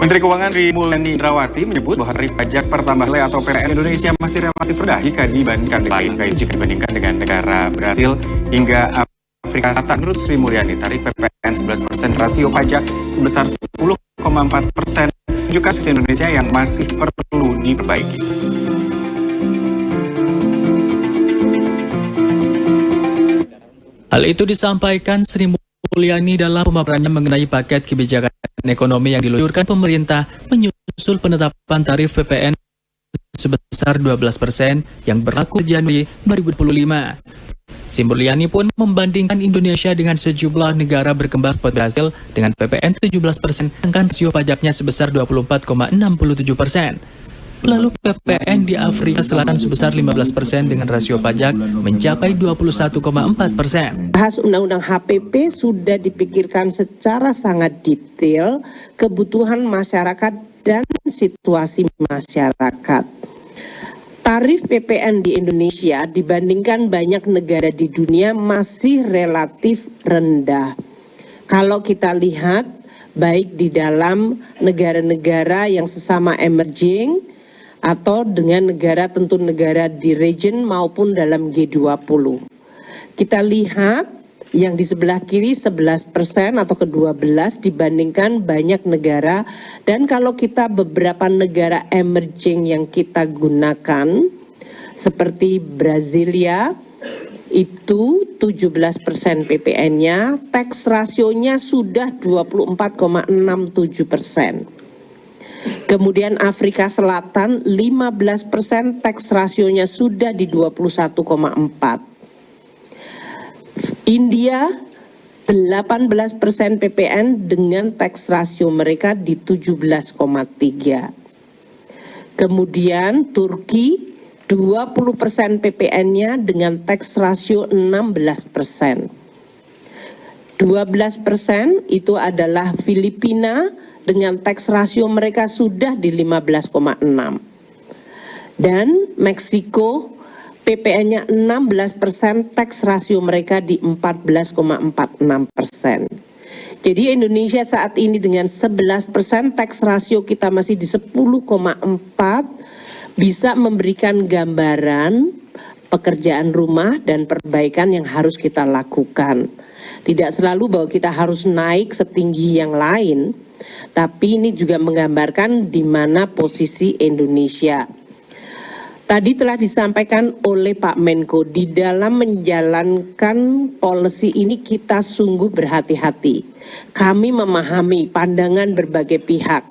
Menteri Keuangan Sri Mulyani Indrawati menyebut bahwa tarif pajak pertambahan atau PPN Indonesia masih relatif rendah jika dibandingkan dengan negara Brasil hingga Afrika Selatan. Menurut Sri Mulyani, tarif PPN 11% rasio pajak sebesar 10,4% juga kasus Indonesia yang masih perlu diperbaiki. Hal itu disampaikan Sri Mulyani dalam pemaparannya mengenai paket kebijakan ekonomi yang diluncurkan pemerintah menyusul penetapan tarif PPN sebesar 12% yang berlaku Januari 2025. Sri Mulyani pun membandingkan Indonesia dengan sejumlah negara berkembang seperti Brasil dengan PPN 17%, sedangkan rasio pajaknya sebesar 24,67%. Lalu PPN di Afrika Selatan sebesar 15% dengan rasio pajak mencapai 21,4%. Bahas Undang-Undang HPP sudah dipikirkan secara sangat detail kebutuhan masyarakat dan situasi masyarakat. Tarif PPN di Indonesia dibandingkan banyak negara di dunia masih relatif rendah. Kalau kita lihat baik di dalam negara-negara yang sesama emerging atau dengan tentu negara di region maupun dalam G20. Kita lihat yang di sebelah kiri 11% atau ke-12 dibandingkan banyak negara, dan kalau kita beberapa negara emerging yang kita gunakan seperti Brasilia itu 17% PPN-nya, tax rasionya sudah 24,67%. Kemudian Afrika Selatan 15%, tax rasionya sudah di 21,4%. India 18% PPN dengan tax rasio mereka di 17,3%. Kemudian Turki 20% PPN-nya dengan tax rasio 16%. 12% itu adalah Filipina dengan tax rasio mereka sudah di 15,6%. Dan Meksiko PPN-nya 16%, tax rasio mereka di 14,46%. Jadi Indonesia saat ini dengan 11%, tax rasio kita masih di 10,4%, bisa memberikan gambaran pekerjaan rumah dan perbaikan yang harus kita lakukan. Tidak selalu bahwa kita harus naik setinggi yang lain, tapi ini juga menggambarkan di mana posisi Indonesia. Tadi telah disampaikan oleh Pak Menko, di dalam menjalankan policy ini kita sungguh berhati-hati. Kami memahami pandangan berbagai pihak.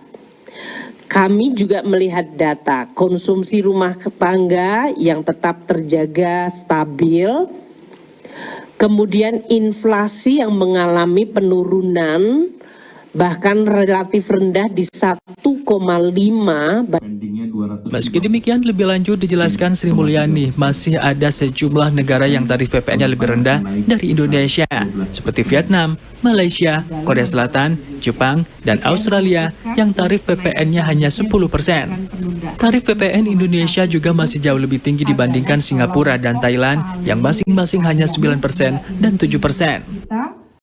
Kami juga melihat data konsumsi rumah tangga yang tetap terjaga stabil, kemudian inflasi yang mengalami penurunan bahkan relatif rendah di 1,5. Meski demikian, lebih lanjut dijelaskan Sri Mulyani, masih ada sejumlah negara yang tarif PPN-nya lebih rendah dari Indonesia, seperti Vietnam, Malaysia, Korea Selatan, Jepang, dan Australia yang tarif PPN-nya hanya 10%. Tarif PPN Indonesia juga masih jauh lebih tinggi dibandingkan Singapura dan Thailand yang masing-masing hanya 9% dan 7%.